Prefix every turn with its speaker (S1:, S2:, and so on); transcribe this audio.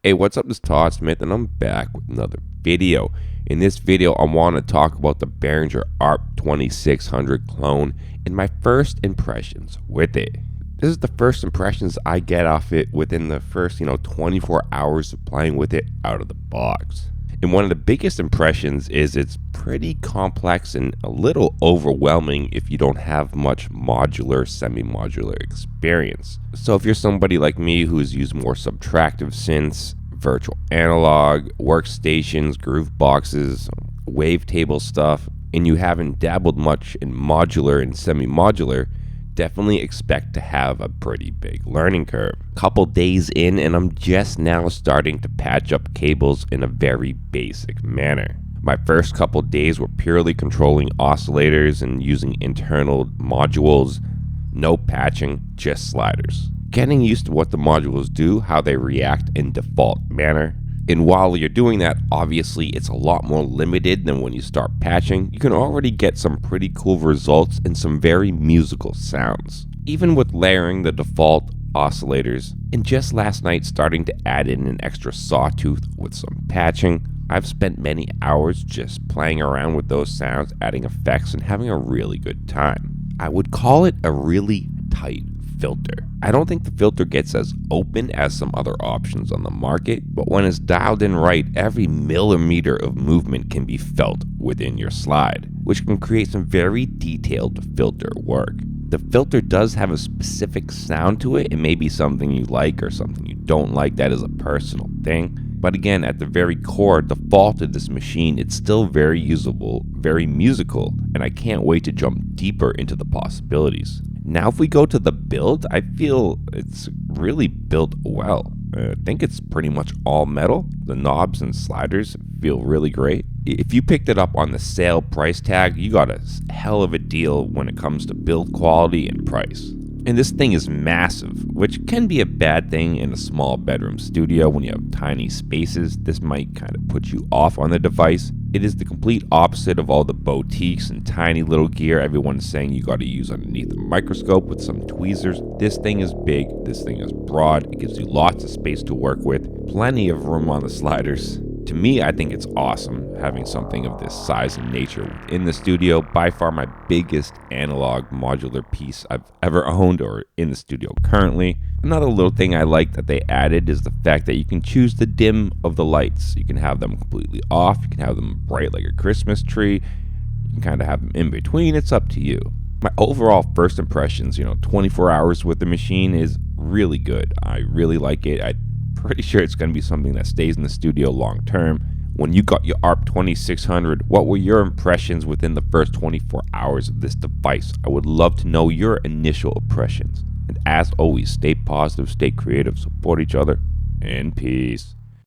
S1: Hey, what's up? This is Todd Smith, and I'm back with another video. In this video, I want to talk about the Behringer ARP 2600 clone and my first impressions with it. This is the first impressions I get off it within the first, 24 hours of playing with it out of the box. And one of the biggest impressions is it's pretty complex and a little overwhelming if you don't have much modular, semi-modular experience. So if you're somebody like me who's used more subtractive synths, virtual analog, workstations, groove boxes, wavetable stuff, and you haven't dabbled much in modular and semi-modular, definitely expect to have a pretty big learning curve. Couple days in and I'm just now starting to patch up cables in a very basic manner. My first couple days were purely controlling oscillators and using internal modules, no patching, just sliders. Getting used to what the modules do, how they react in default manner. And while you're doing that, obviously it's a lot more limited than when you start patching. You can already get some pretty cool results and some very musical sounds. Even with layering the default oscillators, and just last night starting to add in an extra sawtooth with some patching, I've spent many hours just playing around with those sounds, adding effects, and having a really good time. I would call it a really tight filter. I don't think the filter gets as open as some other options on the market, but when it's dialed in right, every millimeter of movement can be felt within your slide, which can create some very detailed filter work. The filter does have a specific sound to it. It may be something you like or something you don't like. That is a personal thing. But again, at the very core, default of this machine, it's still very usable, very musical, and I can't wait to jump deeper into the possibilities. Now, if we go to the build, I feel it's really built well. I think it's pretty much all metal. The knobs and sliders feel really great. If you picked it up on the sale price tag, you got a hell of a deal when it comes to build quality and price. And this thing is massive, which can be a bad thing in a small bedroom studio when you have tiny spaces. This might kind of put you off on the device. It is the complete opposite of all the boutiques and tiny little gear everyone's saying you got to use underneath a microscope with some tweezers. This thing is big, this thing is broad, it gives you lots of space to work with, plenty of room on the sliders. To me, I think it's awesome having something of this size and nature within the studio. By far my biggest analog modular piece I've ever owned or in the studio currently. Another little thing I like that they added is the fact that you can choose the dim of the lights. You can have them completely off, you can have them bright like a Christmas tree, you can kind of have them in between, it's up to you. My overall first impressions, 24 hours with the machine is really good. I really like it. I'm pretty sure it's going to be something that stays in the studio long term. When you got your ARP 2600, what were your impressions within the first 24 hours of this device? I would love to know your initial impressions. And as always, stay positive, stay creative, support each other, and peace.